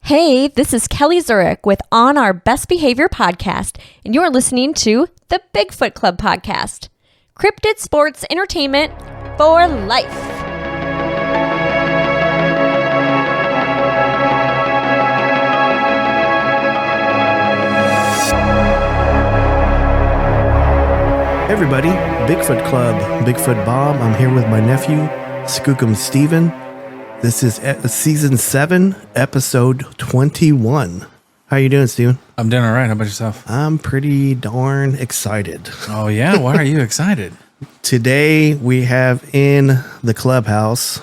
Hey, this is Kelly Zurich with On Our Best Behavior podcast, and you're listening to the Bigfoot Club Podcast. Cryptid sports entertainment for life. Hey everybody, Bigfoot Club, Bigfoot Bob. I'm here with my nephew, Skookum Steven. This is season 7, episode 21. How you doing, Steven? I'm doing all right. How about yourself? I'm pretty darn excited. Oh, yeah? Why are you excited? Today, we have in the clubhouse,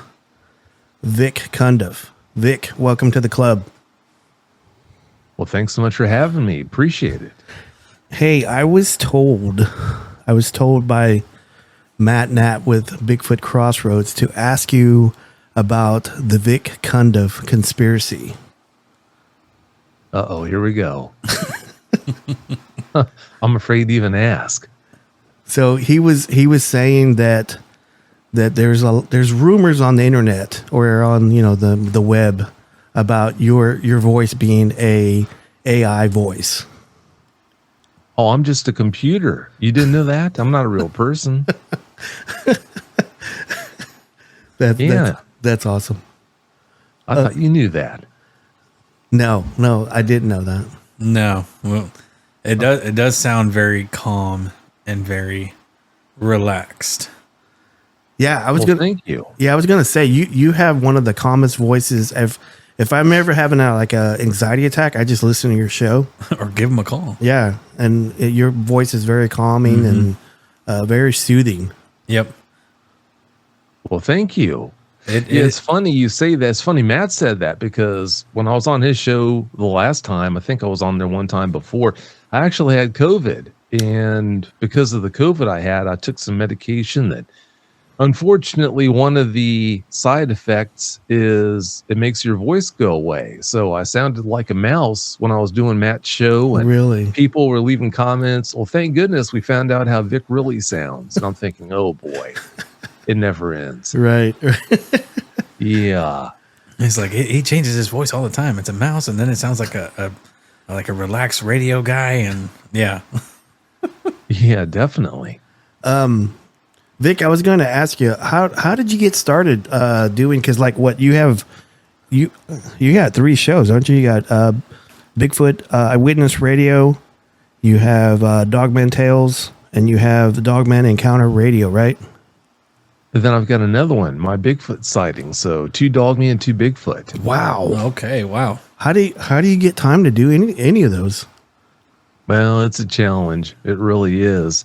Vic Cundiff. Vic, welcome to the club. Well, thanks so much for having me. Appreciate it. Hey, I was told by Matt Nat with Bigfoot Crossroads to ask you about the Vic Cundiff conspiracy. Uh-oh, here we go. I'm afraid to even ask. So he was saying that there's rumors on the internet or on the web about your voice being a AI voice. Oh, I'm just a computer. You didn't know that? I'm not a real person. That's awesome. I thought you knew that. No, I didn't know that. No. Well, it does sound very calm and very relaxed. Yeah, thank you. Yeah, I was gonna say you have one of the calmest voices. If I'm ever having a anxiety attack, I just listen to your show Or give them a call. Yeah, and your voice is very calming and very soothing. Yep. Well, thank you. It's funny you say that. It's funny Matt said that because when I was on his show the last time, I think I was on there one time before, I actually had COVID. And because of the COVID I had, I took some medication that, unfortunately, one of the side effects is it makes your voice go away. So I sounded like a mouse when I was doing Matt's show. And really? People were leaving comments. Well, thank goodness we found out how Vic really sounds. And I'm thinking, oh boy, it never ends. Right. Yeah. It's like he changes his voice all the time. It's a mouse, and then it sounds like a relaxed radio guy, and yeah. Yeah, definitely. Vic, I was going to ask you, how did you get started doing? Because you got 3 shows, don't you? You got Bigfoot Eyewitness Radio, you have Dogman Tales, and you have the Dogman Encounters Radio, right? And then I've got another one, My Bigfoot Sighting. So 2 Dogman and 2 Bigfoot. Wow. Okay. Wow. How do you get time to do any of those? Well, it's a challenge. It really is.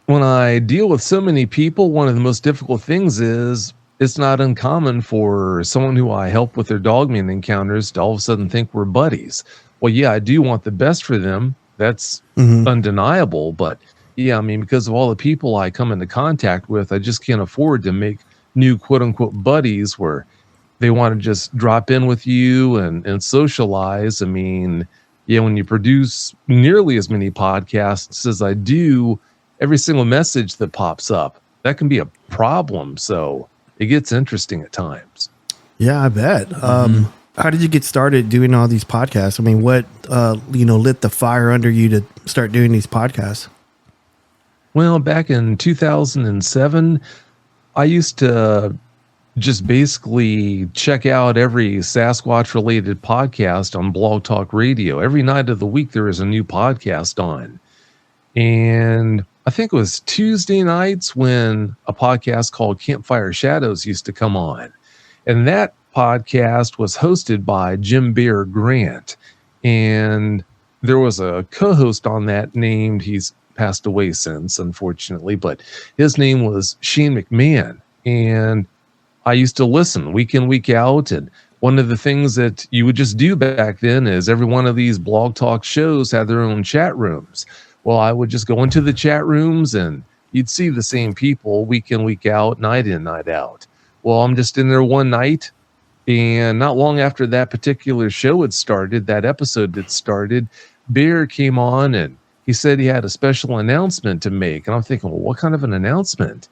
When I deal with so many people, one of the most difficult things is it's not uncommon for someone who I help with their Dogman encounters to all of a sudden think we're buddies. Well, yeah, I do want the best for them. That's undeniable. But yeah, I mean, because of all the people I come into contact with, I just can't afford to make new quote unquote buddies where they want to just drop in with you and socialize. I mean, yeah, when you produce nearly as many podcasts as I do, every single message that pops up, that can be a problem. So it gets interesting at times. Yeah, I bet. How did you get started doing all these podcasts? I mean, what, lit the fire under you to start doing these podcasts? Well, back in 2007, I used to just basically check out every Sasquatch-related podcast on Blog Talk Radio. Every night of the week, there is a new podcast on. And I think it was Tuesday nights when a podcast called Campfire Shadows used to come on. And that podcast was hosted by Jim Bear Grant. And there was a co-host on that named, he's passed away since, unfortunately, but his name was Shane McMahon. And I used to listen week in, week out. And one of the things that you would just do back then is every one of these Blog Talk shows had their own chat rooms. Well, I would just go into the chat rooms and you'd see the same people week in, week out, night in, night out. Well, I'm just in there one night, and not long after that particular show had started, that episode had started, Bear came on and he said he had a special announcement to make. And I'm thinking, well, what kind of an announcement?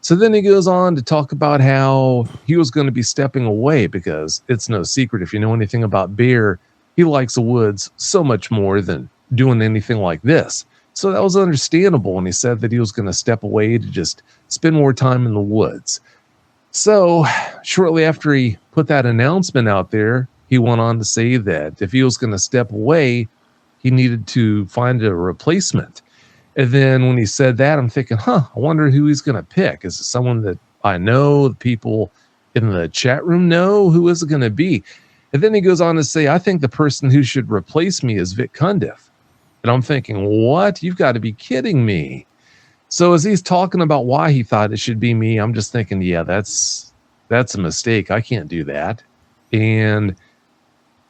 So then he goes on to talk about how he was going to be stepping away because it's no secret, if you know anything about Bear, he likes the woods so much more than doing anything like this. So that was understandable when he said that he was going to step away to just spend more time in the woods. So shortly after he put that announcement out there, he went on to say that if he was going to step away, he needed to find a replacement. And then when he said that, I'm thinking, I wonder who he's going to pick. Is it someone that I know, the people in the chat room know? Who is it going to be? And then he goes on to say, I think the person who should replace me is Vic Cundiff. And I'm thinking, what? You've got to be kidding me. So as he's talking about why he thought it should be me, I'm just thinking, yeah, that's a mistake. I can't do that. And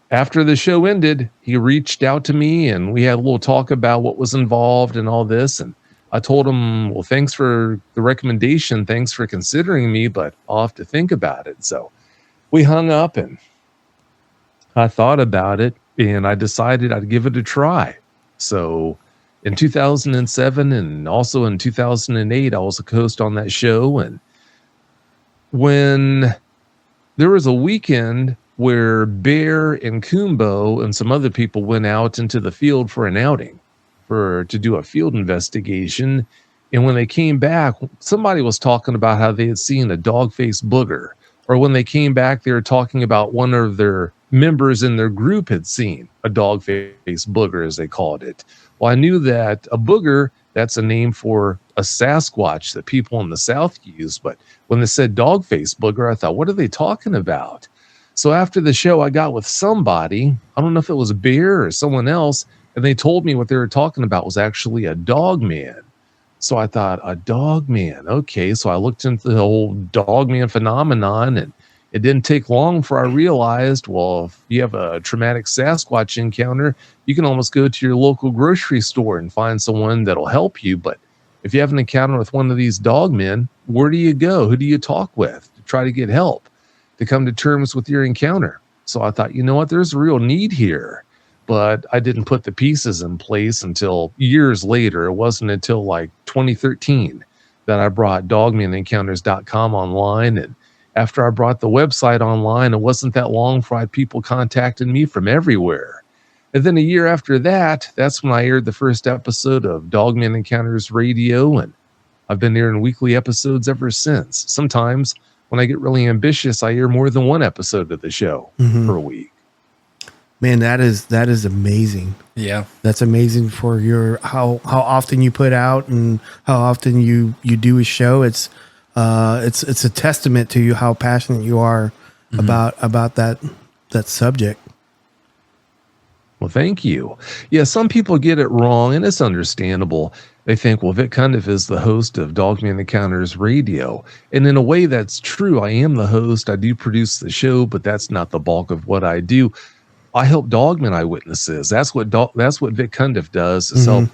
after the show ended, he reached out to me and we had a little talk about what was involved and all this. And I told him, well, thanks for the recommendation. Thanks for considering me, but I'll have to think about it. So we hung up and I thought about it and I decided I'd give it a try. So in 2007 and also in 2008, I was a host on that show. And when there was a weekend where Bear and Kumbo and some other people went out into the field for an outing to do a field investigation. And when they came back, somebody was talking about how they had seen a dog-faced booger. Or when they came back, they were talking about one of their members in their group had seen a dog-faced booger, as they called it. Well, I knew that a booger, that's a name for a Sasquatch that people in the South use. But when they said dog-faced booger, I thought, what are they talking about? So after the show, I got with somebody, I don't know if it was Bear or someone else, and they told me what they were talking about was actually a Dogman. So I thought, a Dogman, okay. So I looked into the whole Dogman phenomenon, and it didn't take long before I realized, well, if you have a traumatic Sasquatch encounter, you can almost go to your local grocery store and find someone that'll help you. But if you have an encounter with one of these Dogmen, where do you go? Who do you talk with to try to get help, to come to terms with your encounter? So I thought, you know what, there's a real need here. But I didn't put the pieces in place until years later. It wasn't until like 2013 that I brought dogmanencounters.com online. And after I brought the website online, it wasn't that long before I had people contacting me from everywhere. And then a year after that, that's when I aired the first episode of Dogman Encounters Radio. And I've been airing weekly episodes ever since. Sometimes when I get really ambitious, I air more than one episode of the show per week. Man, that is amazing. Yeah. That's amazing for your how often you put out and how often you do a show. It's a testament to you how passionate you are about that subject. Well, thank you. Yeah, some people get it wrong, and it's understandable. They think, well, Vic Cundiff is the host of Dogman Encounters Radio. And in a way, that's true. I am the host. I do produce the show, but that's not the bulk of what I do. I help Dogman Eyewitnesses. That's what Vic Cundiff does, is help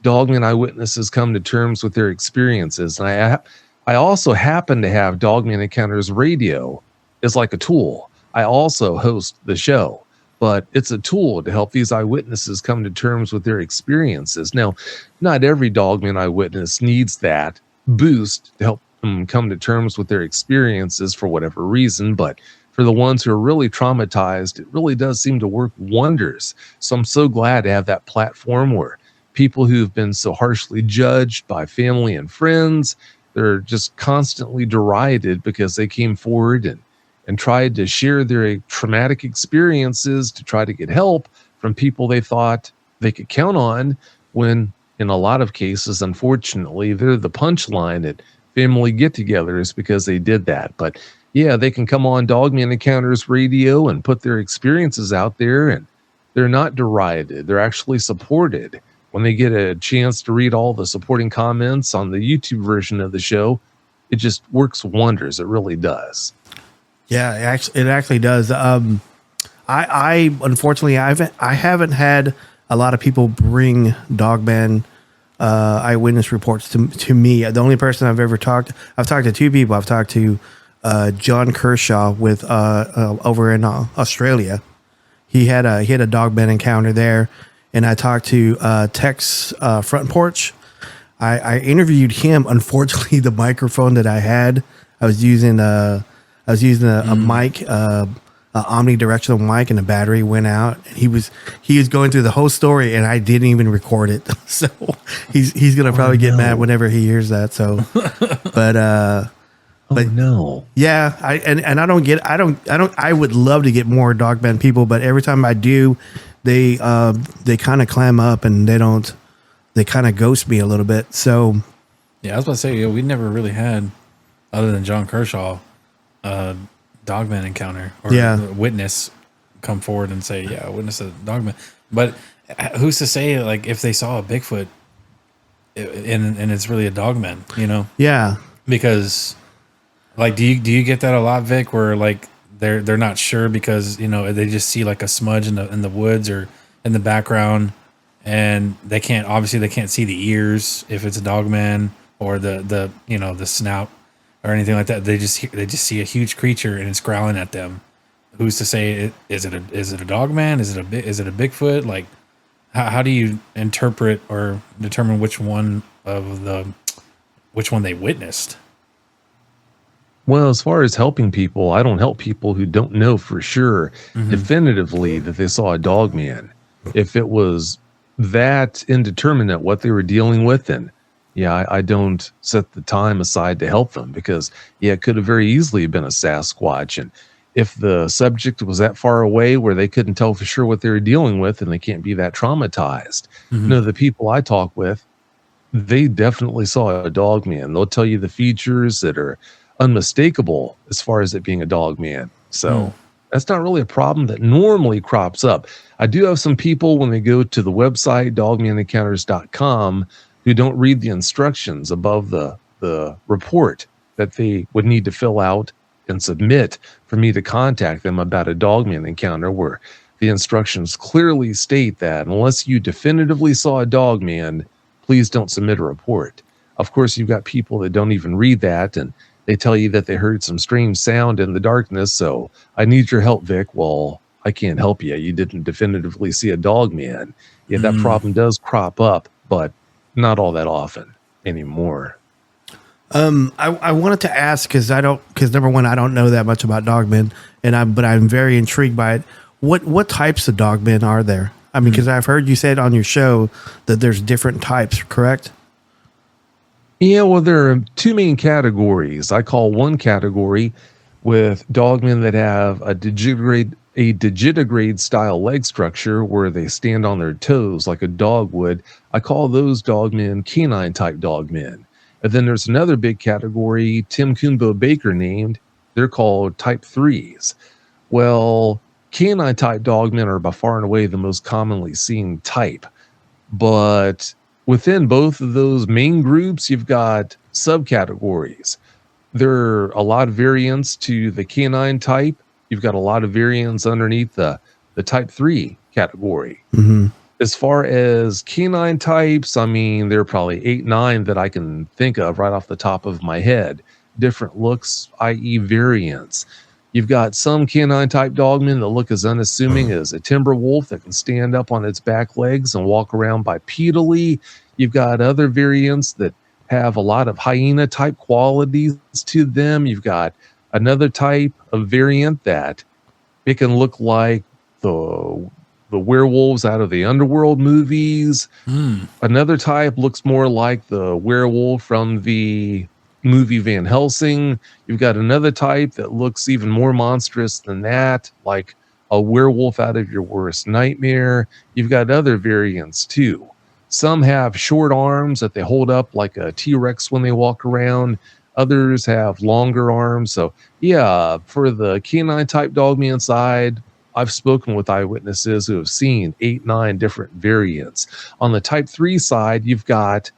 Dogman Eyewitnesses come to terms with their experiences. And I also happen to have Dogman Encounters Radio as like a tool. I also host the show, but it's a tool to help these eyewitnesses come to terms with their experiences. Now, not every Dogman Eyewitness needs that boost to help them come to terms with their experiences for whatever reason, but for the ones who are really traumatized, it really does seem to work wonders. So I'm so glad to have that platform where people who've been so harshly judged by family and friends, they're just constantly derided because they came forward and tried to share their traumatic experiences to try to get help from people they thought they could count on, when in a lot of cases, unfortunately, they're the punchline at family get-togethers because they did that. But yeah, they can come on Dogman Encounters Radio and put their experiences out there, and they're not derided. They're actually supported. When they get a chance to read all the supporting comments on the YouTube version of the show, it just works wonders. It really does. Yeah, it actually does. I unfortunately I haven't had a lot of people bring Dogman eyewitness reports to me. The only person I've talked to two people. I've talked to John Kershaw with over in Australia. He had a Dogman encounter there, and I talked to Tex Front Porch I interviewed him. Unfortunately, the microphone that I had, I was using a mic, omnidirectional mic, and the battery went out. And he was going through the whole story, and I didn't even record it. So he's gonna probably get mad whenever he hears that. So, but no. Yeah, I would love to get more Dogman people, but every time I do, they kind of clam up and they kind of ghost me a little bit. So yeah, I was about to say, we never really had, other than John Kershaw, Dogman encounter or a witness come forward and say, yeah, I witnessed a Dogman. But who's to say, like, if they saw a Bigfoot and it's really a Dogman, you know? Yeah, because. Like, do you get that a lot, Vic? Where like they're not sure because they just see like a smudge in the woods or in the background, and they can't see the ears if it's a Dogman or the snout or anything like that. They just see a huge creature and it's growling at them. Who's to say is it a Dogman? Is it a Bigfoot? Like, how do you interpret or determine which one they witnessed? Well, as far as helping people, I don't help people who don't know for sure definitively that they saw a Dogman. If it was that indeterminate what they were dealing with, then I don't set the time aside to help them because it could have very easily been a Sasquatch. And if the subject was that far away where they couldn't tell for sure what they were dealing with, and they can't be that traumatized. The people I talk with, they definitely saw a Dogman. They'll tell you the features that are unmistakable as far as it being a Dogman. So that's not really a problem that normally crops up. I do have some people when they go to the website dogmanencounters.com who don't read the instructions above the report that they would need to fill out and submit for me to contact them about a Dogman encounter, where the instructions clearly state that unless you definitively saw a Dogman, please don't submit a report. Of course, you've got people that don't even read that, and they tell you that they heard some strange sound in the darkness, so I need your help, Vic. Well, I can't help you. You didn't definitively see a Dogman. Yeah, that problem does crop up, but not all that often anymore. I wanted to ask because number one, I don't know that much about Dogmen, but I'm very intrigued by it. What types of Dogmen are there? I mean, because I've heard you said on your show that there's different types, correct? Yeah, well, there are two main categories. I call one category with Dogmen that have a digitigrade style leg structure where they stand on their toes like a dog would. I call those Dogmen canine type Dogmen. And then there's another big category Tim Kumbo Baker named. They're called type 3s. Well, canine type Dogmen are by far and away the most commonly seen type. But within both of those main groups, you've got subcategories. There are a lot of variants to the canine type. You've got a lot of variants underneath the type 3 category. As far as canine types, I mean, there are probably 8, 9 that I can think of right off the top of my head. Different looks, i.e. variants. You've got some canine type Dogmen that look as unassuming as a timber wolf that can stand up on its back legs and walk around bipedally. You've got other variants that have a lot of hyena type qualities to them. You've got another type of variant that it can look like the werewolves out of the Underworld movies. Another type looks more like the werewolf from the movie Van Helsing. You've got another type that looks even more monstrous than that, like a werewolf out of your worst nightmare. You've got other variants too. Some have short arms that they hold up like a T-Rex when they walk around. Others have longer arms. So yeah, for the canine type Dogman side, I've spoken with eyewitnesses who have seen 8, 9 different variants. On the type 3 side, you've got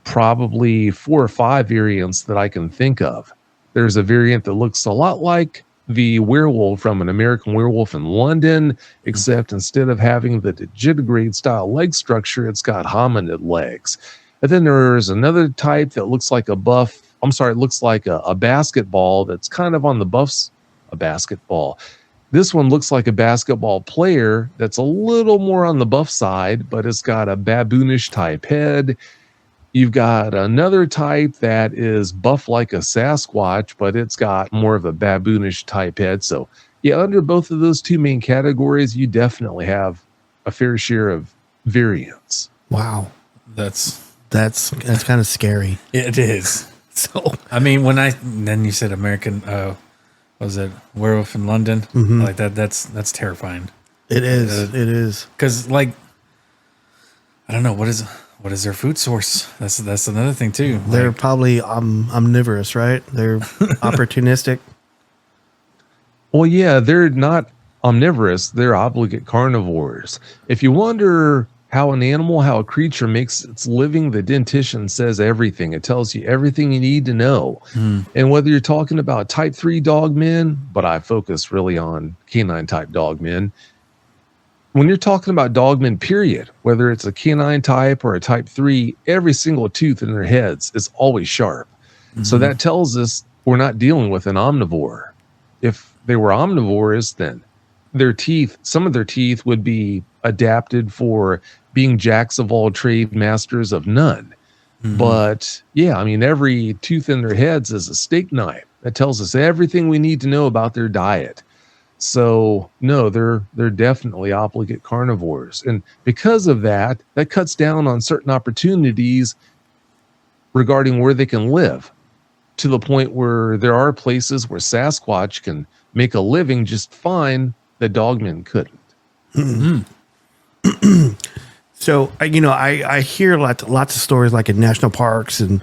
probably 4 or 5 variants that I can think of. There's a variant that looks a lot like the werewolf from An American Werewolf in London, except instead of having the digitigrade style leg structure, it's got hominid legs. And then there's another type that looks like a basketball that's kind of on the buffs, a basketball. This one looks like a basketball player that's a little more on the buff side, but it's got a baboonish type head. You've got another type that is buff like a Sasquatch, but it's got more of a baboonish type head. So yeah, under both of those two main categories, you definitely have a fair share of variance. Wow. That's kind of scary. it is. So I mean, then you said American, was it Werewolf in London? Mm-hmm. Like that. That's terrifying. it is. It is. Because like, I don't know what is their food source. That's another thing too. They're Like, probably omnivorous, right? They're opportunistic. Well, yeah, they're not omnivorous. They're obligate carnivores. If you wonder how a creature makes its living, the dentition says everything. It tells you everything you need to know. And whether you're talking about type 3 dogmen, but I focus really on canine type dogmen. When you're talking about dogmen, period, whether it's a canine type or a type 3, every single tooth in their heads is always sharp. So that tells us we're not dealing with an omnivore. If they were omnivores, then some of their teeth would be adapted for being jacks of all trade, masters of none. But yeah, I mean, every tooth in their heads is a steak knife. That tells us everything we need to know about their diet. So no, they're definitely obligate carnivores. And because of that cuts down on certain opportunities regarding where they can live, to the point where there are places where Sasquatch can make a living just fine that dogmen couldn't. So, I hear lots of stories like in national parks and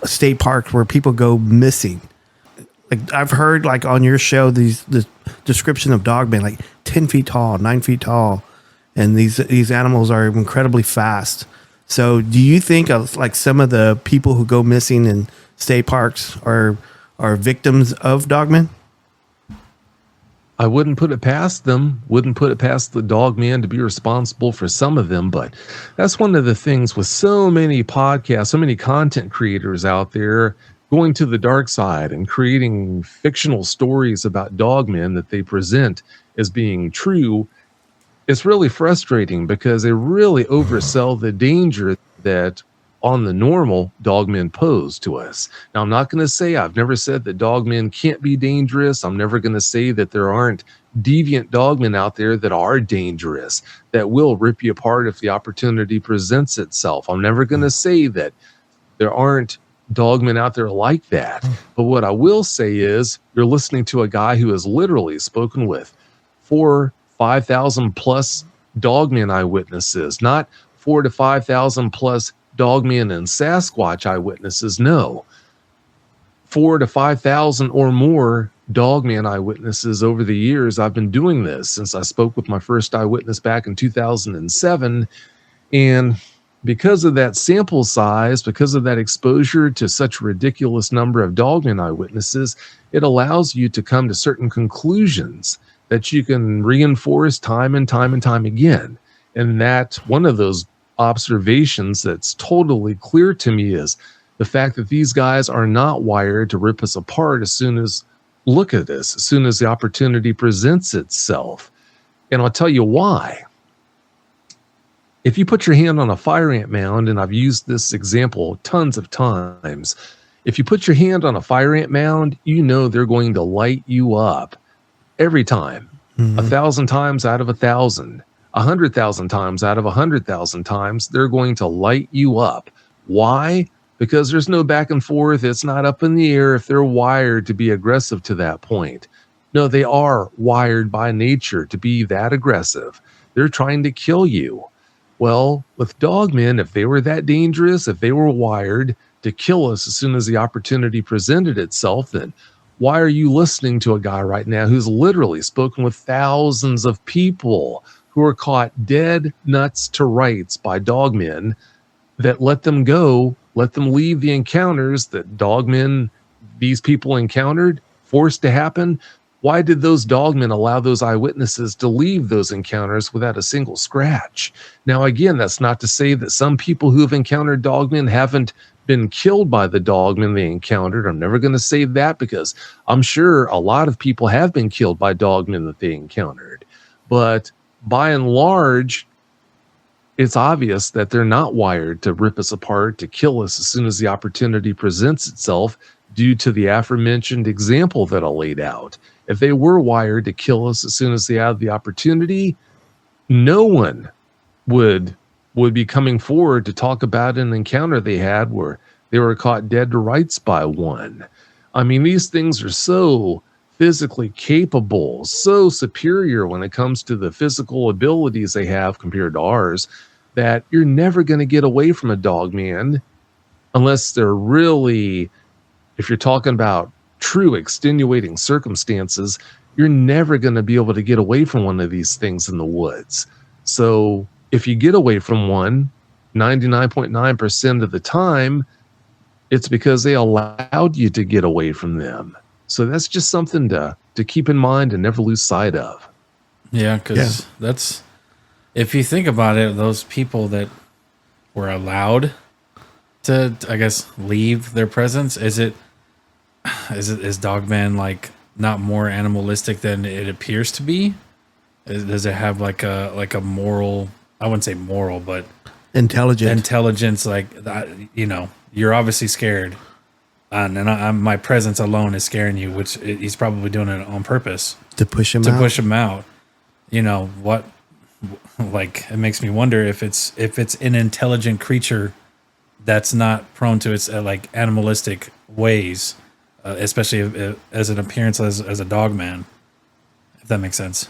state parks where people go missing. Like I've heard like on your show, the description of dogmen, like 10 feet tall, 9 feet tall. And these animals are incredibly fast. So do you think of like some of the people who go missing in state parks are victims of dogmen? I wouldn't put it past them, wouldn't put it past the dogman to be responsible for some of them, but that's one of the things with so many podcasts, so many content creators out there going to the dark side and creating fictional stories about dogmen that they present as being true. It's really frustrating because they really oversell the danger that on the normal dogmen pose to us. Now, I'm not going to say, I've never said that dogmen can't be dangerous. I'm never going to say that there aren't deviant dogmen out there that are dangerous, that will rip you apart if the opportunity presents itself. I'm never going to say that there aren't dogmen out there like that. But what I will say is you're listening to a guy who has literally spoken with 5,000 plus dogmen eyewitnesses, not 4,000 to 5,000 plus dogmen and Sasquatch eyewitnesses. No, 4,000 to 5,000 or more dogman eyewitnesses over the years. I've been doing this since I spoke with my first eyewitness back in 2007. And because of that sample size, because of that exposure to such a ridiculous number of dogman eyewitnesses, it allows you to come to certain conclusions that you can reinforce time and time and time again. And that one of those observations that's totally clear to me is the fact that these guys are not wired to rip us apart as soon as the opportunity presents itself. And I'll tell you why. If you put your hand on a fire ant mound, and I've used this example tons of times, if you put your hand on a fire ant mound, you know they're going to light you up every time. 1,000 times out of 1,000. 100,000 times out of 100,000 times, they're going to light you up. Why? Because there's no back and forth. It's not up in the air if they're wired to be aggressive to that point. No, they are wired by nature to be that aggressive. They're trying to kill you. Well, with dogmen, if they were that dangerous, if they were wired to kill us as soon as the opportunity presented itself, then why are you listening to a guy right now who's literally spoken with thousands of people who are caught dead nuts to rights by dogmen that let them go, let them leave the encounters that dogmen, these people encountered, forced to happen? Why did those dogmen allow those eyewitnesses to leave those encounters without a single scratch? Now, again, that's not to say that some people who have encountered dogmen haven't been killed by the dogmen they encountered. I'm never going to say that because I'm sure a lot of people have been killed by dogmen that they encountered. But by and large, it's obvious that they're not wired to rip us apart, to kill us as soon as the opportunity presents itself, due to the aforementioned example that I laid out. If they were wired to kill us as soon as they had the opportunity, no one would be coming forward to talk about an encounter they had where they were caught dead to rights by one. I mean, these things are so physically capable, so superior when it comes to the physical abilities they have compared to ours, that you're never going to get away from a dogman unless they're really, if you're talking about true extenuating circumstances, you're never going to be able to get away from one of these things in the woods. So if you get away from one, 99.9% of the time, it's because they allowed you to get away from them. So that's just something to keep in mind and never lose sight of. Yeah, because that's, if you think about it, those people that were allowed to, I guess, leave their presence, is Dogman like not more animalistic than it appears to be? Does it have like a moral? I wouldn't say moral, but intelligence. Like, you know, you're obviously scared, and my presence alone is scaring you, which he's probably doing it on purpose to push him out. You know what? Like, it makes me wonder if it's an intelligent creature that's not prone to its like animalistic ways, especially as an appearance as a dogman. If that makes sense.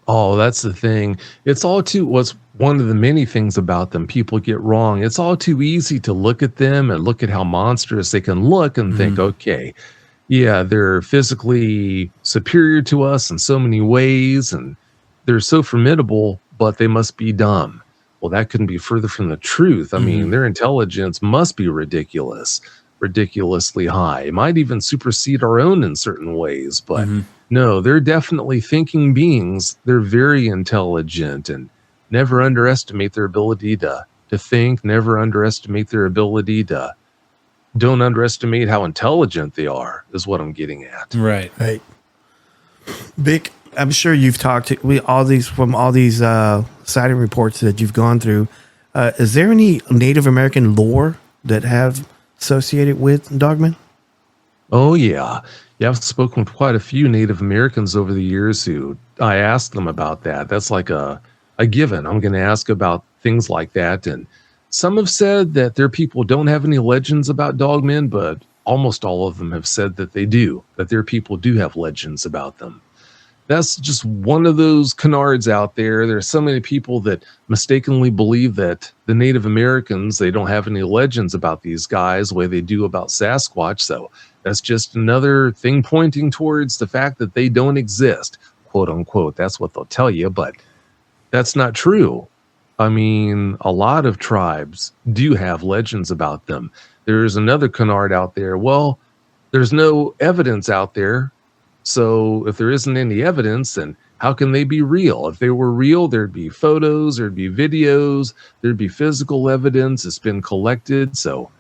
Oh, that's the thing. It's all too, what's one of the many things about them people get wrong. It's all too easy to look at them and look at how monstrous they can look and think, okay, yeah, they're physically superior to us in so many ways and they're so formidable, but they must be dumb. Well, that couldn't be further from the truth. I mean, their intelligence must be ridiculously high. It might even supersede our own in certain ways, but no, they're definitely thinking beings. They're very intelligent, and never underestimate their ability to think, never underestimate their ability to, don't underestimate how intelligent they are, is what I'm getting at. Right. Vic, I'm sure you've talked to all these sighting reports that you've gone through. Is there any Native American lore that have associated with Dogman? Oh, yeah. Yeah, I've spoken with quite a few Native Americans over the years who I asked them about that. That's like a given. I'm going to ask about things like that. And some have said that their people don't have any legends about dogmen, but almost all of them have said that they do, that their people do have legends about them. That's just one of those canards out there. There's so many people that mistakenly believe that the Native Americans, they don't have any legends about these guys the way they do about Sasquatch. So that's just another thing pointing towards the fact that they don't exist, quote unquote. That's what they'll tell you, but that's not true. I mean, a lot of tribes do have legends about them. There's another canard out there. Well, there's no evidence out there. So if there isn't any evidence, then how can they be real? If they were real, there'd be photos, there'd be videos, there'd be physical evidence that's been collected. So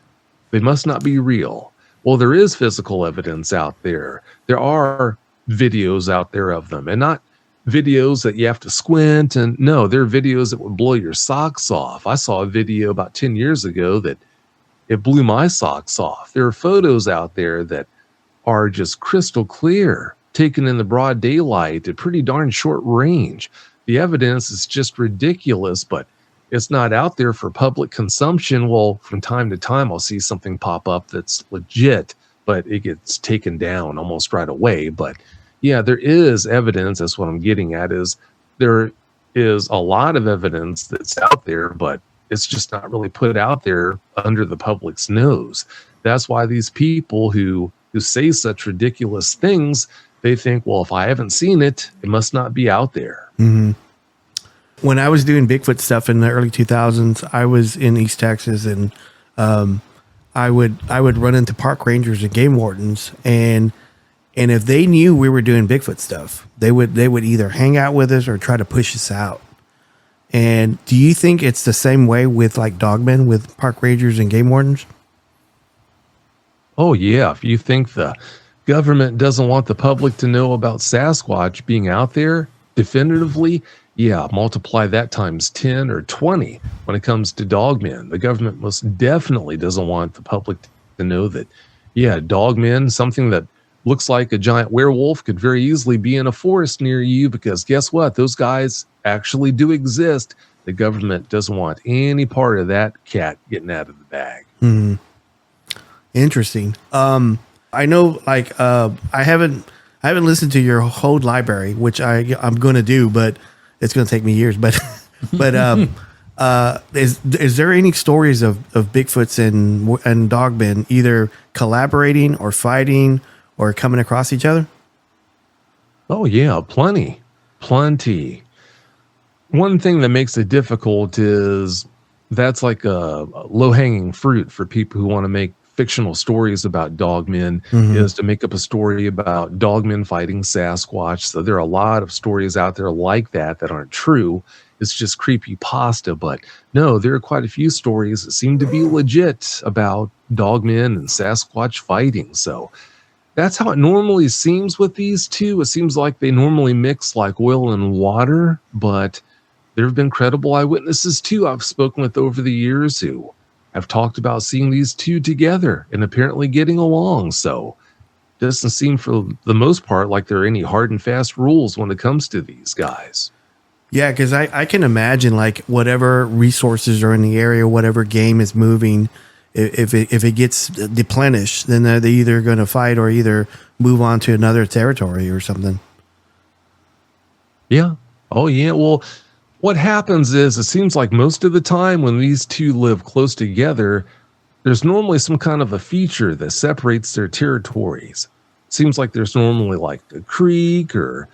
they must not be real. Well, there is physical evidence out there. There are videos out there of them, and not videos that you have to squint. And no, they're videos that would blow your socks off. I saw a video about 10 years ago that it blew my socks off. There are photos out there that are just crystal clear, taken in the broad daylight at pretty darn short range. The evidence is just ridiculous, but it's not out there for public consumption. Well, from time to time, I'll see something pop up that's legit, but it gets taken down almost right away. But yeah, there is evidence. That's what I'm getting at, is there is a lot of evidence that's out there, but it's just not really put out there under the public's nose. That's why these people who say such ridiculous things, they think, well, if I haven't seen it, it must not be out there. Mm-hmm. When I was doing Bigfoot stuff in the early 2000s, I was in East Texas, and I would run into park rangers and game wardens, and if they knew we were doing Bigfoot stuff, they would either hang out with us or try to push us out. And do you think it's the same way with like dogmen, with park rangers and game wardens? Oh, yeah. If you think the government doesn't want the public to know about Sasquatch being out there, definitively, yeah, multiply that times 10 or 20 when it comes to dogmen. The government most definitely doesn't want the public to know that, yeah, dogmen, something that looks like a giant werewolf, could very easily be in a forest near you, because guess what? Those guys actually do exist. The government doesn't want any part of that cat getting out of the bag. Mm-hmm. Interesting. I know, like, I haven't listened to your whole library, which I'm going to do, but it's going to take me years. But is there any stories of Bigfoots and dogmen either collaborating or fighting or coming across each other? Oh yeah, plenty. One thing that makes it difficult is that's like a low-hanging fruit for people who want to make fictional stories about dogmen, is to make up a story about dogmen fighting Sasquatch. So there are a lot of stories out there like that aren't true. It's just creepy pasta. But no, there are quite a few stories that seem to be legit about dogmen and Sasquatch fighting. So that's how it normally seems with these two. It seems like they normally mix like oil and water, but there have been credible eyewitnesses too I've spoken with over the years who have talked about seeing these two together and apparently getting along. So it doesn't seem for the most part like there are any hard and fast rules when it comes to these guys. Yeah, because I can imagine, like, whatever resources are in the area, whatever game is moving, if it gets deplenished, then they're either going to fight or either move on to another territory or something. Yeah. Oh, yeah. Well, what happens is it seems like most of the time when these two live close together, there's normally some kind of a feature that separates their territories. It seems like there's normally like a creek or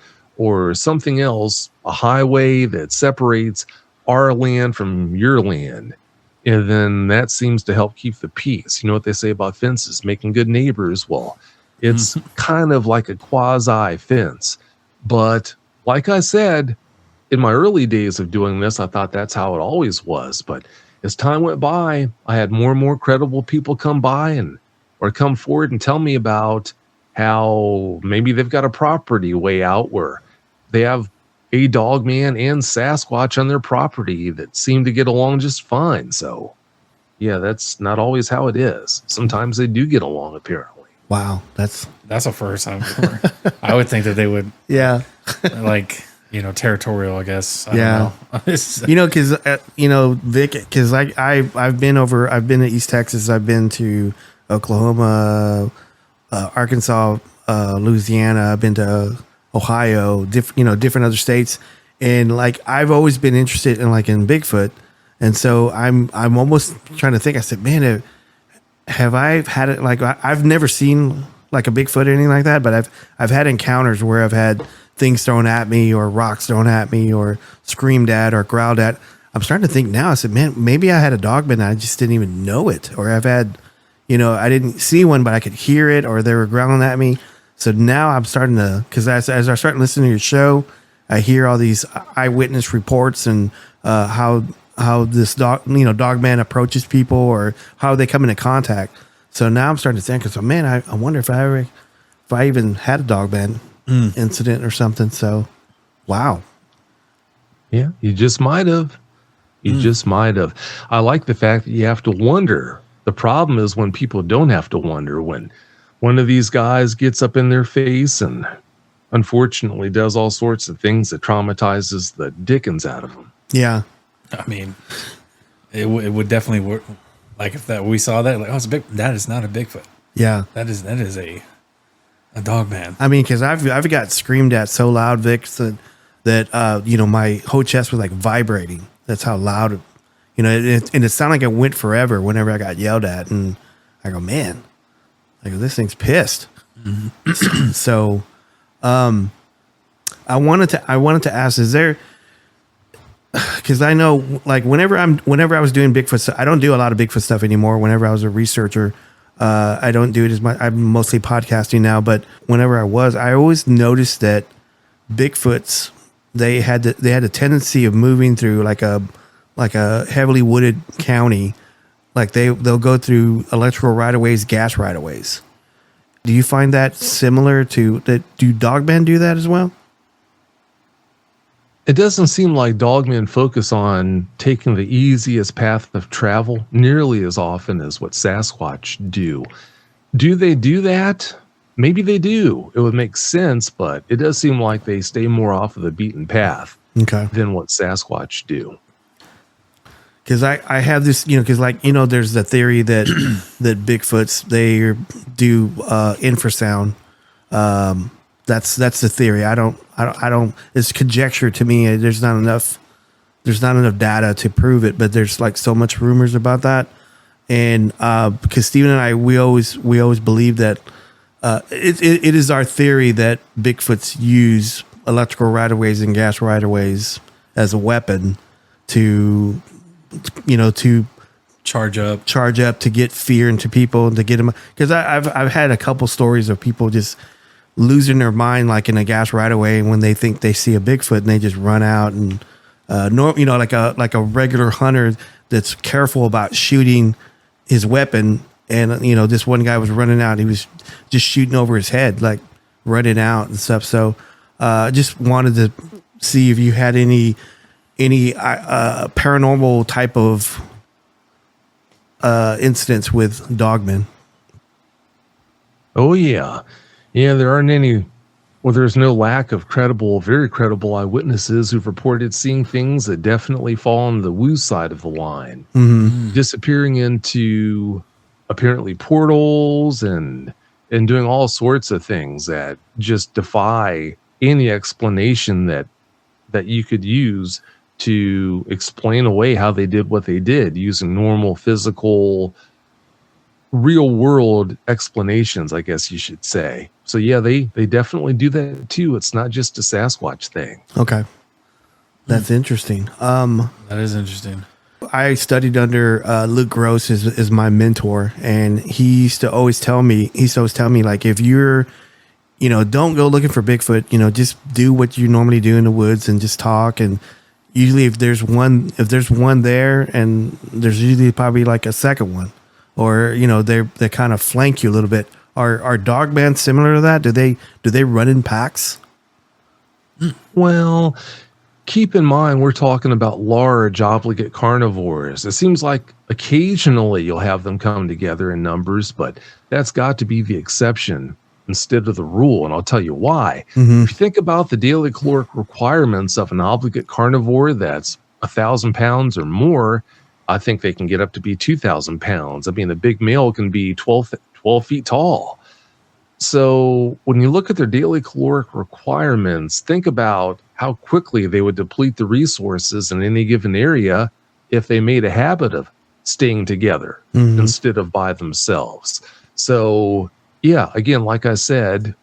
something else, a highway that separates our land from your land. And then that seems to help keep the peace. You know what they say about fences, making good neighbors? Well, it's kind of like a quasi fence. But like I said, in my early days of doing this, I thought that's how it always was. But as time went by, I had more and more credible people come by or come forward and tell me about how maybe they've got a property way out where they have a dogman and Sasquatch on their property that seem to get along just fine. So, yeah, that's not always how it is. Sometimes they do get along, apparently. Wow, that's a first time. I would think that they would, yeah, like, territorial, I guess. I yeah. don't know. Because Vic, because I've been to East Texas, I've been to Oklahoma, Arkansas, Louisiana, I've been to Ohio, different other states, and like I've always been interested in Bigfoot, and so I'm almost trying to think. I said, man, have I had it? Like, I've never seen like a Bigfoot or anything like that, but I've had encounters where I've had things thrown at me or rocks thrown at me or screamed at or growled at. I'm starting to think now. I said, man, maybe I had a dogman and I just didn't even know it, or I've had, I didn't see one, but I could hear it, or they were growling at me. So now I'm starting to, because as I start listening to your show, I hear all these eyewitness reports and how this dogman approaches people or how they come into contact. So now I'm starting to think, so man, I wonder if I even had a dogman incident or something. So, wow. Yeah, you just might have. Just might have. I like the fact that you have to wonder. The problem is when people don't have to wonder, when one of these guys gets up in their face and unfortunately does all sorts of things that traumatizes the dickens out of them. Yeah. I mean, it would definitely work. Like if we saw that, like, oh, that is not a Bigfoot. Yeah. That is a dogman. I mean, because I've got screamed at so loud, Vic, that my whole chest was like vibrating. That's how loud, and it sounded like it went forever whenever I got yelled at, and I go, man, like this thing's pissed. Mm-hmm. So, I wanted to ask, is there? Because I know, like, whenever I was doing Bigfoot stuff, I don't do a lot of Bigfoot stuff anymore. Whenever I was a researcher, I don't do it as much. I'm mostly podcasting now, but whenever I always noticed that Bigfoots, they had a tendency of moving through like a heavily wooded county. Like they'll go through electrical right-of-ways, gas right-of-ways. Do you find that similar to that? Do dogmen do that as well? It doesn't seem like dogmen focus on taking the easiest path of travel nearly as often as what Sasquatch do. Do they do that? Maybe they do. It would make sense, but it does seem like they stay more off of the beaten path than what Sasquatch do. Because I have this, because there's the theory that that Bigfoots, they do infrasound. That's the theory. I don't. It's conjecture to me. There's not enough data to prove it, but there's like so much rumors about that. And because Steven and I, we always believe that it is our theory that Bigfoots use electrical right-of-ways and gas right-of-ways as a weapon to charge up to get fear into people and to get them. Because I've had a couple stories of people just losing their mind, like in a gas right away, when they think they see a Bigfoot and they just run out and like a regular hunter that's careful about shooting his weapon. And this one guy was running out, he was just shooting over his head, like running out and stuff. So just wanted to see if you had any paranormal type of incidents with dogmen. Oh yeah. Yeah, there aren't any, well, there's no lack of very credible eyewitnesses who've reported seeing things that definitely fall on the woo side of the line. Mm-hmm. Disappearing into apparently portals and doing all sorts of things that just defy any explanation that you could use to explain away how they did what they did using normal physical real world explanations, I guess you should say. So yeah, they definitely do that too. It's not just a Sasquatch thing. Okay. That's interesting. That is interesting. I studied under Luke Gross is my mentor, and he used to always tell me, like, if you're, don't go looking for Bigfoot, just do what you normally do in the woods and just talk. And usually if there's one there, and there's usually probably like a second one, or, they kind of flank you a little bit. Are dogmen similar to that? Do they run in packs? Well, keep in mind, we're talking about large obligate carnivores. It seems like occasionally you'll have them come together in numbers, but that's got to be the exception instead of the rule. And I'll tell you why. Mm-hmm. If you think about the daily caloric requirements of an obligate carnivore that's 1,000 pounds or more, I think they can get up to be 2,000 pounds. I mean, the big male can be 12 feet tall. So when you look at their daily caloric requirements, think about how quickly they would deplete the resources in any given area if they made a habit of staying together instead of by themselves. So yeah, again, like I said,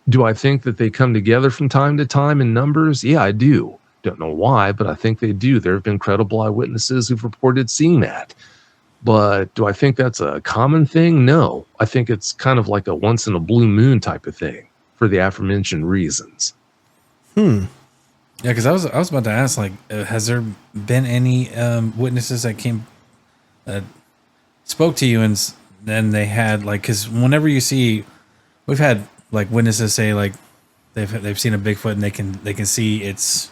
do I think that they come together from time to time in numbers? Yeah, I do. Don't know why, but I think they do. There have been credible eyewitnesses who've reported seeing that. But do I think that's a common thing? No. I think it's kind of like a once in a blue moon type of thing for the aforementioned reasons. Yeah, because I was about to ask, like, has there been any witnesses that spoke to you and then they had, like, because whenever you see, we've had like witnesses say like they've seen a Bigfoot and they can see its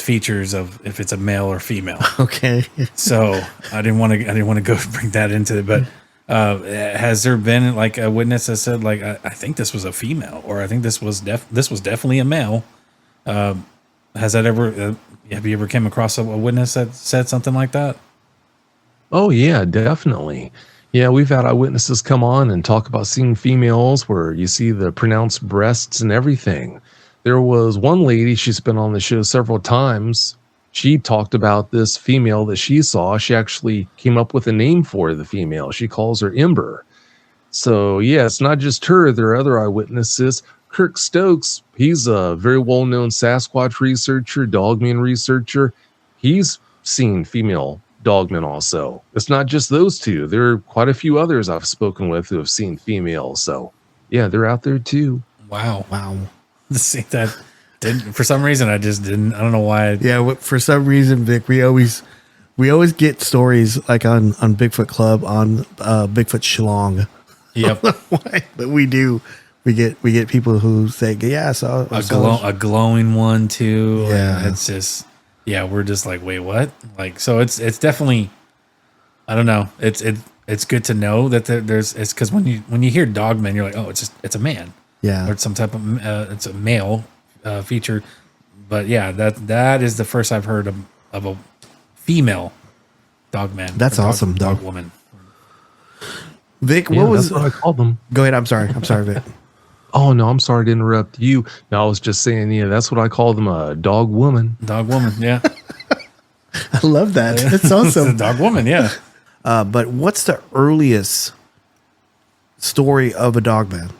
features of if it's a male or female. Okay. So I didn't want to go bring that into it, but has there been like a witness that said like I think this was a female, or I think this was definitely a male? Has that ever? Have you ever came across a witness that said something like that? Oh yeah, definitely. Yeah, we've had eyewitnesses come on and talk about seeing females where you see the pronounced breasts and everything. There was one lady, she's been on the show several times. She talked about this female that she saw. She actually came up with a name for the female. She calls her Ember. So yeah, it's not just her. There are other eyewitnesses. Kirk Stokes, he's a very well-known Sasquatch researcher, dogman researcher. He's seen female dogmen also. It's not just those two. There are quite a few others I've spoken with who have seen females. So yeah, they're out there too. Wow. See that for some reason I don't know why. Yeah, for some reason, Vic, we always get stories like on Bigfoot Club on Bigfoot Schlong. Yep. Why, but we do We get people who say, "Yeah, I saw a glowing one too." Yeah. And it's just, we're just like, wait, what? Like, so it's definitely, I don't know. It's good to know that it's because when you hear Dogman, you're like, oh, it's a man, Yeah, or it's some type of it's a male feature. But yeah, that is the first I've heard of a female Dogman. That's awesome, dog woman. Vic, Yeah, what was? that's what I called them. Go ahead. I'm sorry, Vic. Oh no, I'm sorry to interrupt you. No, I was just saying, that's what I call them, a dog woman. Dog woman, yeah. I love that. That's awesome. Dog woman, yeah. But what's the earliest story of a Dogman?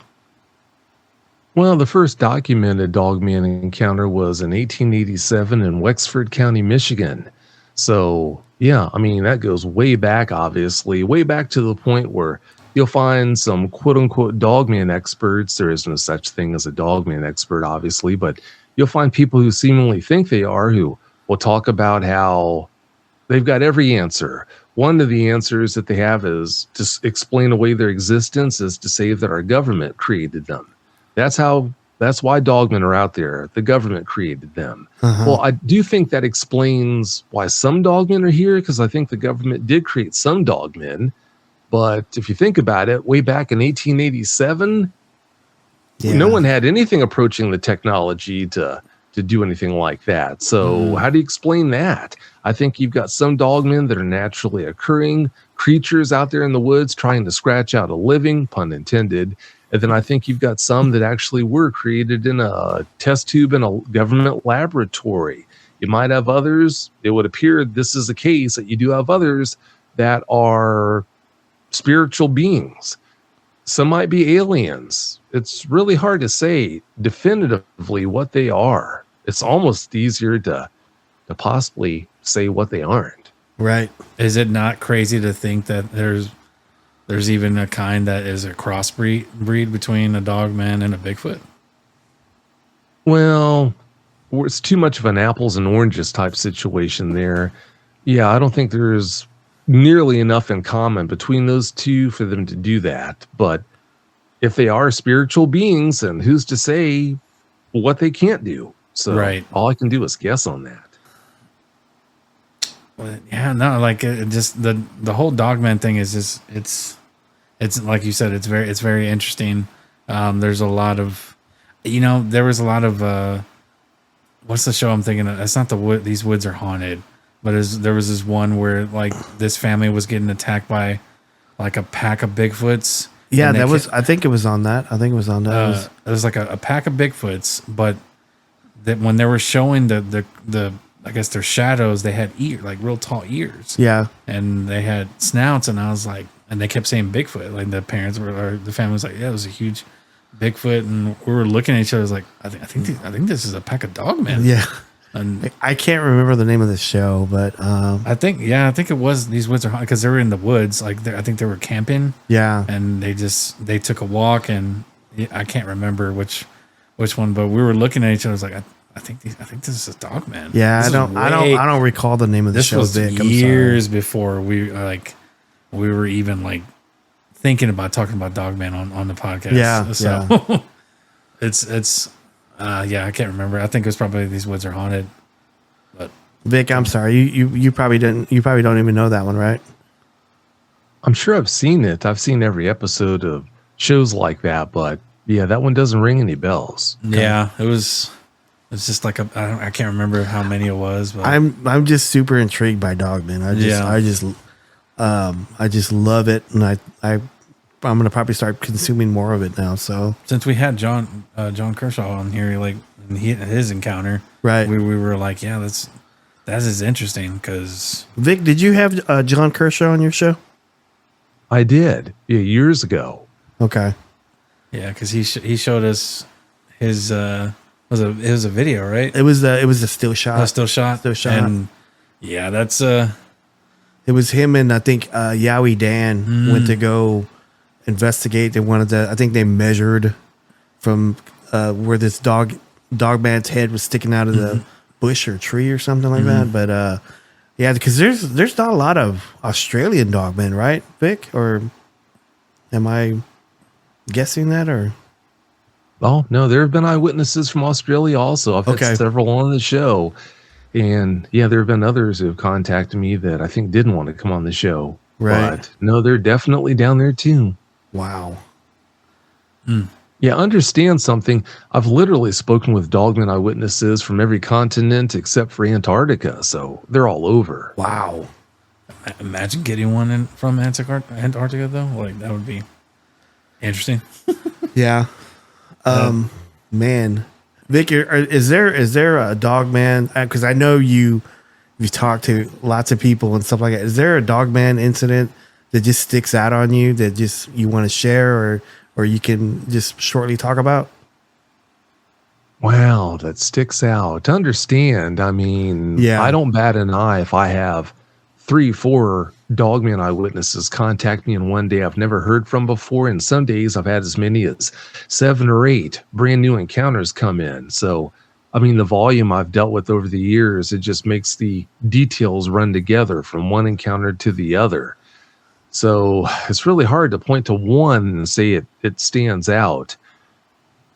Well, the first documented Dogman encounter was in 1887 in Wexford County, Michigan. So, yeah, I mean, that goes way back, obviously, way back to the point where you'll find some quote-unquote Dogman experts. There is no such thing as a Dogman expert, obviously, but you'll find people who seemingly think they are, who will talk about how they've got every answer. One of the answers that they have is to explain away their existence is to say that our government created them. That's why dogmen are out there. The government created them. Well, I do think that explains why some dogmen are here, because I think the government did create some dogmen. But if you think about it, way back in 1887, no one had anything approaching the technology to do anything like that. So how do you explain that? I think you've got some dogmen that are naturally occurring creatures out there in the woods trying to scratch out a living, pun intended. And then I think you've got some that actually were created in a test tube in a government laboratory. You might have others. It would appear this is the case, that you do have others that are spiritual beings. Some might be aliens. It's really hard to say definitively what they are. It's almost easier to possibly say what they aren't. Right. Is it not crazy to think that there's even a kind that is a crossbreed between a Dogman and a Bigfoot? Well, it's too much of an apples and oranges type situation there. Yeah, I don't think there's nearly enough in common between those two for them to do that. But if they are spiritual beings, then who's to say what they can't do? So all I can do is guess on that. Well, yeah, no, like it just the whole Dogman thing is just it's like you said, it's very interesting. There's a lot of, there was a lot of what's the show I'm thinking of? It's not These Woods Are Haunted, but there was this one where like this family was getting attacked by like a pack of Bigfoots. Yeah, I think it was on that. It was like a pack of Bigfoots, but that when they were showing the I guess their shadows, they had like real tall ears. Yeah. And they had snouts, and I was like, and they kept saying Bigfoot. Like the parents or the family was like, yeah, it was a huge Bigfoot, and we were looking at each other. I was like, I think this is a pack of Dogmen. Yeah. And I can't remember the name of the show, but I think it was These Woods Are Haunted, because they were in the woods. Like I think they were camping. Yeah. And they took a walk, and I can't remember which one, but we were looking at each other. I was like, I think this is Dogman. Yeah, I don't recall the name of the show. This was years before we were even like thinking about talking about Dogman on the podcast. Yeah, so it's I can't remember. I think it was probably These Woods Are Haunted. But Vic, I'm sorry, you probably don't even know that one, right? I'm sure I've seen it. I've seen every episode of shows like that, but yeah, that one doesn't ring any bells. Yeah, it's just like I can't remember how many it was, but I'm just super intrigued by Dogman. I just love it, and I'm gonna probably start consuming more of it now. So since we had John Kershaw on here, like his encounter, right? We were like, yeah, that is interesting. Because Vic, did you have John Kershaw on your show? I did, years ago. Okay. Yeah, because he showed us his it was a video, right? It was a still shot. Still shot. And yeah, that's it was him, and I think Yowie Dan went to go investigate. They wanted to, I think they measured from where this Dogman's head was sticking out of the bush or tree or something like that. But yeah, because there's not a lot of Australian Dogmen, right, Vic? Or am I guessing that? Or Oh, no, there have been eyewitnesses from Australia also. I've had several on the show. And yeah, there have been others who have contacted me that I think didn't want to come on the show. Right. But no, they're definitely down there too. Wow. Yeah, understand something. I've literally spoken with Dogman eyewitnesses from every continent except for Antarctica. So they're all over. Wow. Imagine getting one from Antarctica, though. Like, that would be interesting. Yeah. Man. Vic, is there a Dogman? Because I know you've talked to lots of people and stuff like that. Is there a Dogman incident that just sticks out on you that just you want to share or you can just shortly talk about? Wow, that sticks out. To understand, I mean, I don't bat an eye if I have 3-4 Dogman eyewitnesses contact me in one day I've never heard from before, and some days I've had as many as 7 or 8 brand new encounters come in. So, I mean, the volume I've dealt with over the years, it just makes the details run together from one encounter to the other. So it's really hard to point to one and say it stands out.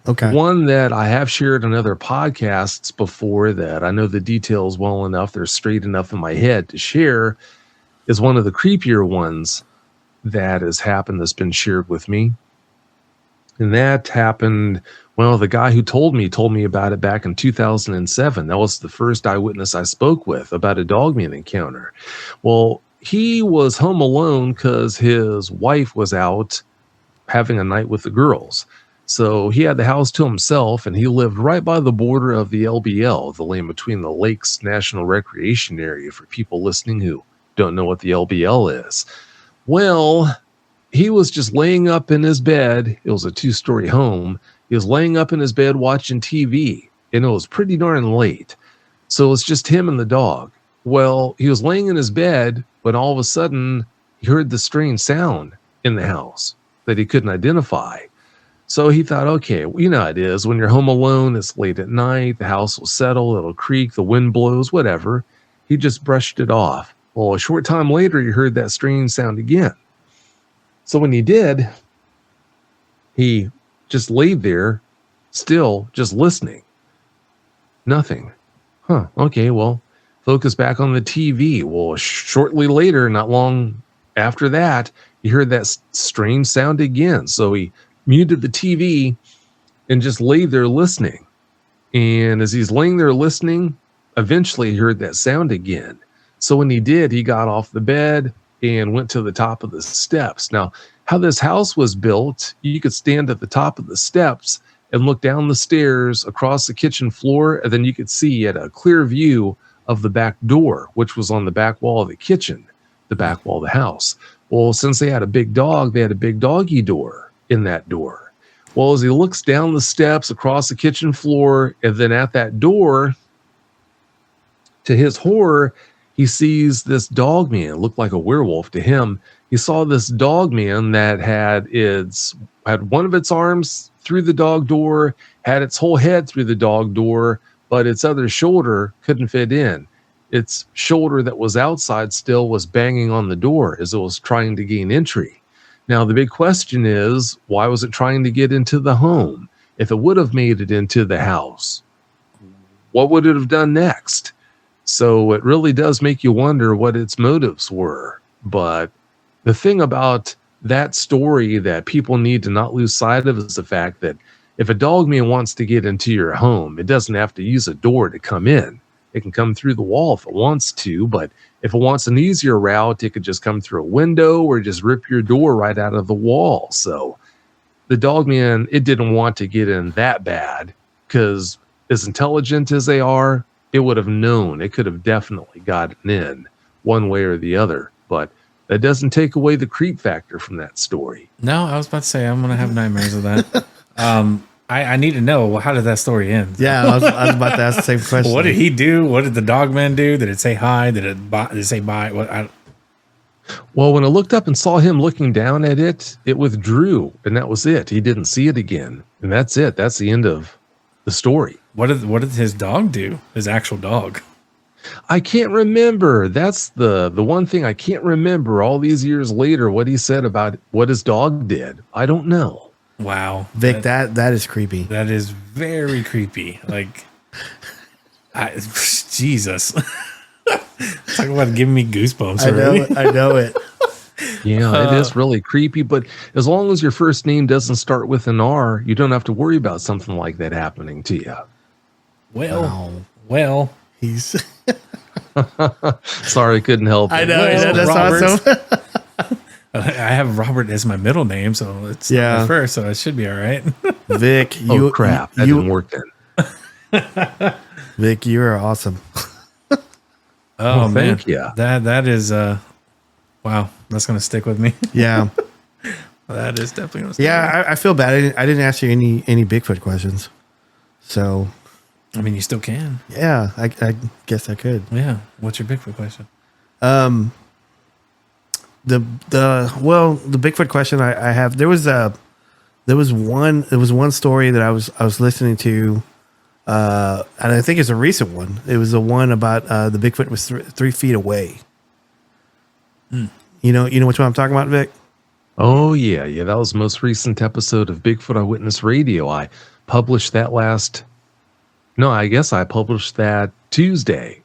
Okay. One that I have shared on other podcasts before that I know the details well enough, they're straight enough in my head to share, is one of the creepier ones that has happened that's been shared with me. And that happened, well, the guy who told me about it back in 2007. That was the first eyewitness I spoke with about a Dogman encounter. Well, he was home alone because his wife was out having a night with the girls. So he had the house to himself, and he lived right by the border of the LBL, the Land Between the Lakes National Recreation Area, for people listening who don't know what the LBL is. Well, he was just laying up in his bed. It was a 2-story home. He was laying up in his bed watching TV, and it was pretty darn late. So it was just him and the dog. Well, he was laying in his bed, but all of a sudden, he heard this strange sound in the house that he couldn't identify. So he thought, okay, you know how it is. When you're home alone, it's late at night, the house will settle, it'll creak, the wind blows, whatever. He just brushed it off. Well, a short time later, he heard that strange sound again. So when he did, he just laid there, still just listening. Nothing. Okay, well, focus back on the TV. Well, shortly later, not long after that, he heard that strange sound again. So he muted the TV and just lay there listening. And as he's laying there listening, eventually he heard that sound again. So when he did, he got off the bed and went to the top of the steps. Now, how this house was built, you could stand at the top of the steps and look down the stairs across the kitchen floor, and then you could see at a clear view of the back door, which was on the back wall of the kitchen, the back wall of the house. Well, since they had a big dog, they had a big doggy door in that door. Well, as he looks down the steps across the kitchen floor, and then at that door, to his horror, he sees this dog man. It looked like a werewolf to him. He saw this dog man that had one of its arms through the dog door, had its whole head through the dog door, but its other shoulder couldn't fit in. Its shoulder that was outside still was banging on the door as it was trying to gain entry. Now, the big question is, why was it trying to get into the home? If it would have made it into the house, what would it have done next? So it really does make you wonder what its motives were. But the thing about that story that people need to not lose sight of is the fact that if a dogman wants to get into your home, it doesn't have to use a door to come in. It can come through the wall if it wants to, but if it wants an easier route, it could just come through a window or just rip your door right out of the wall. So the dogman, it didn't want to get in that bad, because as intelligent as they are, it would have known. It could have definitely gotten in one way or the other, but that doesn't take away the creep factor from that story. No, I was about to say, I'm going to have nightmares of that. I need to know, well, how did that story end? Yeah, I was about to ask the same question. What did he do? What did the dogman do? Did it say hi? Did it say bye? Well, when I looked up and saw him looking down at it, it withdrew, and that was it. He didn't see it again, and that's it. That's the end of the story. What did his dog do? His actual dog? I can't remember. That's the one thing I can't remember all these years later, what he said about what his dog did. I don't know. Wow. Vic, that is creepy. That is very creepy. Like, Jesus. Talk about giving me goosebumps already. I know it. Yeah, it is really creepy. But as long as your first name doesn't start with an R, you don't have to worry about something like that happening to you. Well. He's. Sorry, couldn't help. I know. Well, That's awesome. I have Robert as my middle name, so it's not my first, so it should be all right. Vic, Oh crap! That didn't work then. Vic, you are awesome. Oh, man. Thank you. That is wow. That's gonna stick with me. Yeah. That is definitely gonna stick. Yeah, I feel bad. I didn't ask you any Bigfoot questions. So, I mean, you still can. yeah, I guess I could. Yeah. What's your Bigfoot question? The Bigfoot question I have, there was one story that I was listening to, and I think it's a recent one. It was the one about the Bigfoot was 3 feet away. You know which one I'm talking about, Vic? Oh yeah. That was the most recent episode of Bigfoot Eyewitness Radio. I published that I published that Tuesday.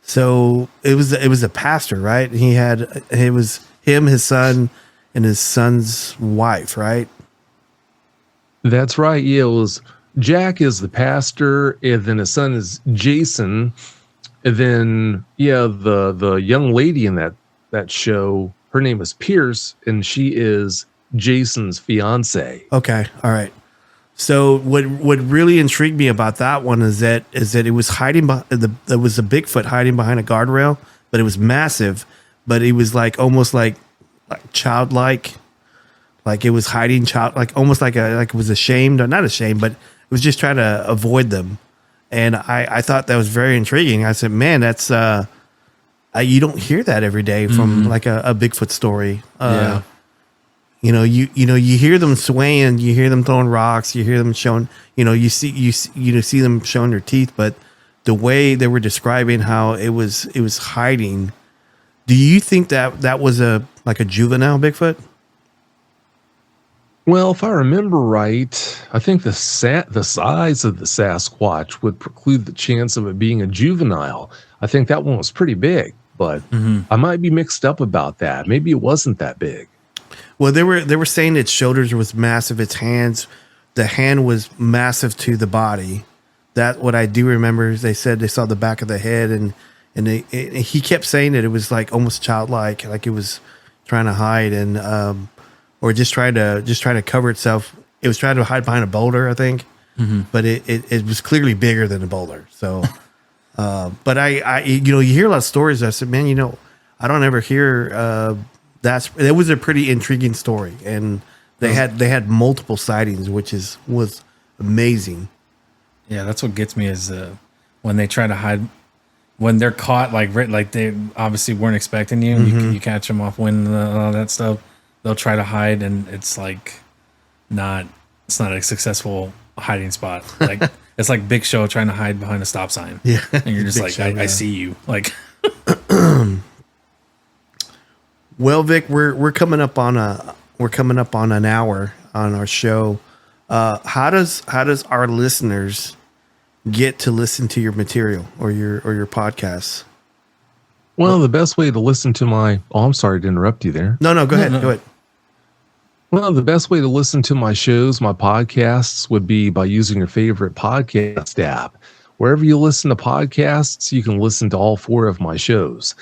So it was a pastor, right? It was him, his son, and his son's wife, right? That's right. Yeah, it was Jack is the pastor, and then his son is Jason. And then the young lady in that show, her name is Pierce, and she is Jason's fiance. Okay, all right. So what really intrigued me about that one is that it was hiding there was a Bigfoot hiding behind a guardrail, but it was massive, but it was like almost like childlike, like it was hiding almost like it was ashamed, or not ashamed, but it was just trying to avoid them. And I thought that was very intriguing. I said, man, that's you don't hear that every day from like a Bigfoot story. Yeah. You hear them swaying, you hear them throwing rocks, you hear them showing, you see them showing their teeth, but the way they were describing how it was hiding. Do you think that was a juvenile Bigfoot? Well, if I remember right, I think the size of the Sasquatch would preclude the chance of it being a juvenile. I think that one was pretty big, but I might be mixed up about that. Maybe it wasn't that big. Well, they were saying its shoulders was massive, its hands, the hand was massive to the body. That what I do remember is they said they saw the back of the head, and he kept saying that it was like almost childlike, like it was trying to hide and or just trying to cover itself. It was trying to hide behind a boulder, I think, but it was clearly bigger than a boulder. So, but I you hear a lot of stories. I said, man, I don't ever hear. It was a pretty intriguing story, and they had multiple sightings, which was amazing. Yeah, that's what gets me is when they try to hide, when they're caught, like they obviously weren't expecting you. You catch them off wind and all that stuff. They'll try to hide, and it's like it's not a successful hiding spot. Like it's like Big Show trying to hide behind a stop sign. Yeah, and you're just Big like, Show, I see you. Like. Well, Vic, we're coming up on an hour on our show. How does our listeners get to listen to your material or your podcasts? Well, the best way to listen to I'm sorry to interrupt you there. No, go ahead. Go ahead. Well, the best way to listen to my shows, my podcasts, would be by using your favorite podcast app. Wherever you listen to podcasts, you can listen to all 4 of my shows.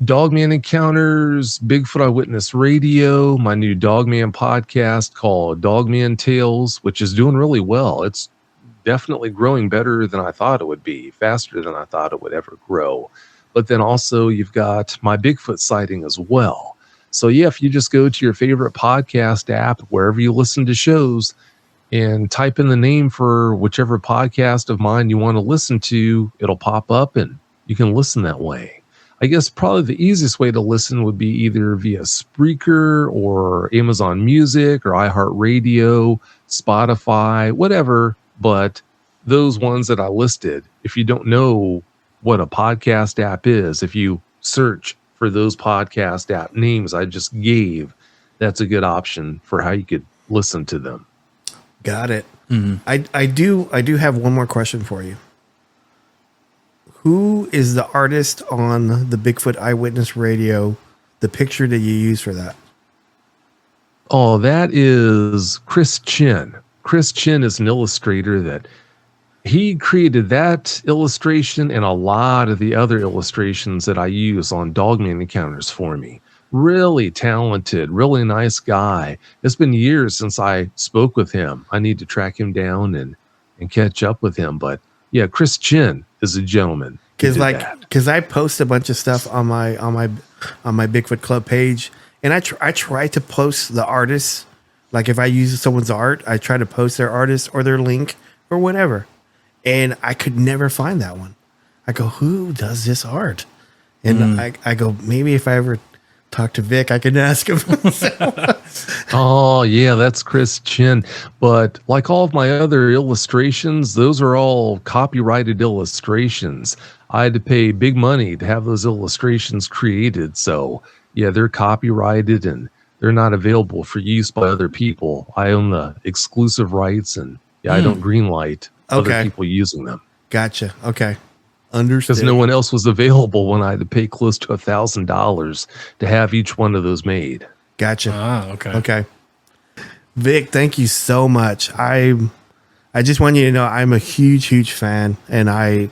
Dogman Encounters, Bigfoot Eyewitness Radio, my new Dogman podcast called Dogman Tales, which is doing really well. It's definitely growing better than I thought it would be, faster than I thought it would ever grow. But then also you've got My Bigfoot Sighting as well. So yeah, if you just go to your favorite podcast app, wherever you listen to shows, and type in the name for whichever podcast of mine you want to listen to, it'll pop up and you can listen that way. I guess probably the easiest way to listen would be either via Spreaker or Amazon Music or iHeartRadio, Spotify, whatever. But those ones that I listed, if you don't know what a podcast app is, if you search for those podcast app names I just gave, that's a good option for how you could listen to them. Got it. I do have one more question for you. Who is the artist on the Bigfoot Eyewitness Radio, the picture that you use for that? Oh, that is Chris Chin. Chris Chin is an illustrator that he created that illustration and a lot of the other illustrations that I use on Dogman Encounters for me. Really talented, really nice guy. It's been years since I spoke with him. I need to track him down and catch up with him. But yeah, Chris Chin is a gentleman. Because I post a bunch of stuff on my Bigfoot Club page, and I try to post the artists. Like if I use someone's art, I try to post their artist or their link or whatever. And I could never find that one. I go, who does this art? And I go, maybe if I ever talk to Vic, I can ask him. Oh, yeah, that's Chris Chin. But like all of my other illustrations, those are all copyrighted illustrations. I had to pay big money to have those illustrations created. So, yeah, they're copyrighted and they're not available for use by other people. I own the exclusive rights, and I don't greenlight other people using them. Gotcha. Okay. Understood. Because no one else was available when I had to pay close to $1,000 to have each one of those made. Gotcha. Okay. Okay. Vic, thank you so much. I just want you to know I'm a huge fan, and I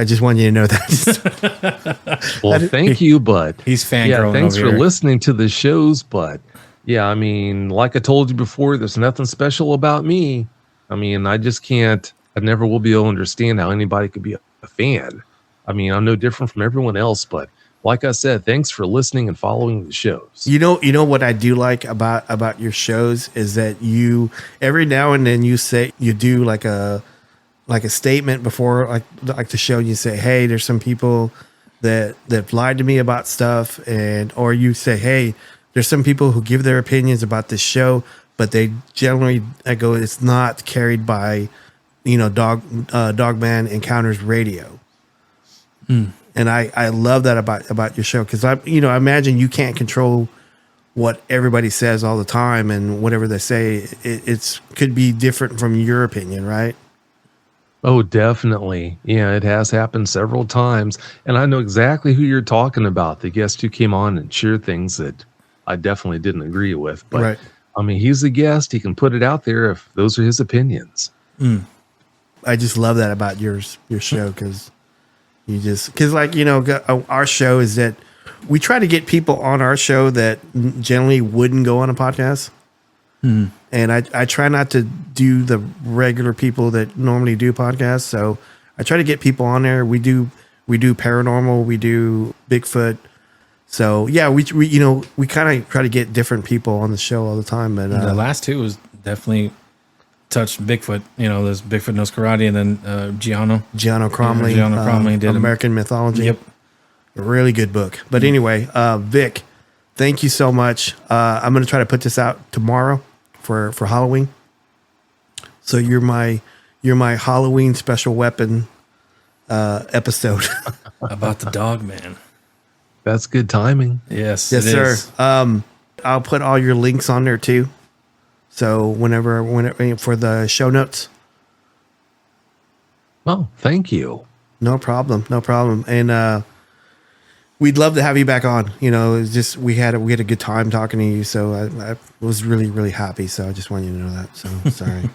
just want you to know that. Well, thank you, but he's fangirling. Thanks over for here. listening to the shows, but yeah, I mean, like I told you before, there's nothing special about me. I mean, I just can't. I never will be able to understand how anybody could be a fan. I mean, I'm no different from everyone else, but like I said, thanks for listening and following the shows. You know what I do like about your shows is that you every now and then you do like a statement before like the show. You say, hey, there's some people that lied to me about stuff, or you say, hey, there's some people who give their opinions about this show, but they generally it's not carried by Dogman Encounters Radio. And I love that about your show, because I imagine you can't control what everybody says all the time, and whatever they say, it could be different from your opinion, right? Oh, definitely. Yeah, it has happened several times, and I know exactly who you're talking about. The guest who came on and shared things that I definitely didn't agree with, but right. I mean, he's a guest. He can put it out there if those are his opinions. I just love that about your show, because our show is that we try to get people on our show that generally wouldn't go on a podcast. And I try not to do the regular people that normally do podcasts. So I try to get people on there. We do paranormal, we do Bigfoot. So yeah, we kind of try to get different people on the show all the time. But the last two was definitely touched Bigfoot. There's Bigfoot Knows Karate, and then Gianno Cromley. Gianno Cromley did American Mythology. Yep. A really good book. But anyway, Vic, thank you so much. I'm going to try to put this out tomorrow for Halloween. So you're my Halloween special weapon episode. About the Dogman. That's good timing. Yes, sir. I'll put all your links on there too. So whenever for the show notes. Oh, thank you. No problem. And we'd love to have you back on. It's just we had a good time talking to you. So I was really, really happy. So I just want you to know that. So sorry.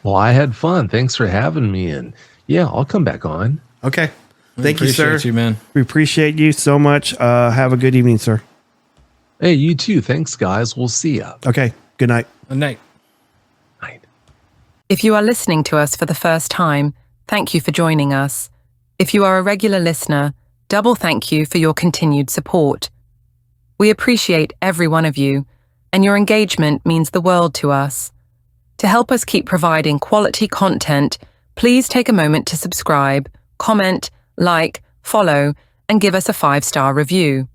Well, I had fun. Thanks for having me. And yeah, I'll come back on. Okay. Thank you, sir. Appreciate you, man. We appreciate you so much. Have a good evening, sir. Hey, you too. Thanks, guys. We'll see ya. Okay. Good night. Good night. Night. If you are listening to us for the first time, thank you for joining us. If you are a regular listener, double thank you for your continued support. We appreciate every one of you, and your engagement means the world to us. To help us keep providing quality content, please take a moment to subscribe, comment, like, follow, and give us a 5-star review.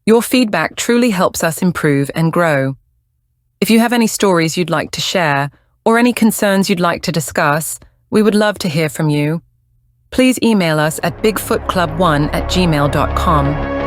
Your feedback truly helps us improve and grow. If you have any stories you'd like to share, or any concerns you'd like to discuss, we would love to hear from you. Please email us at bigfootclub1@gmail.com.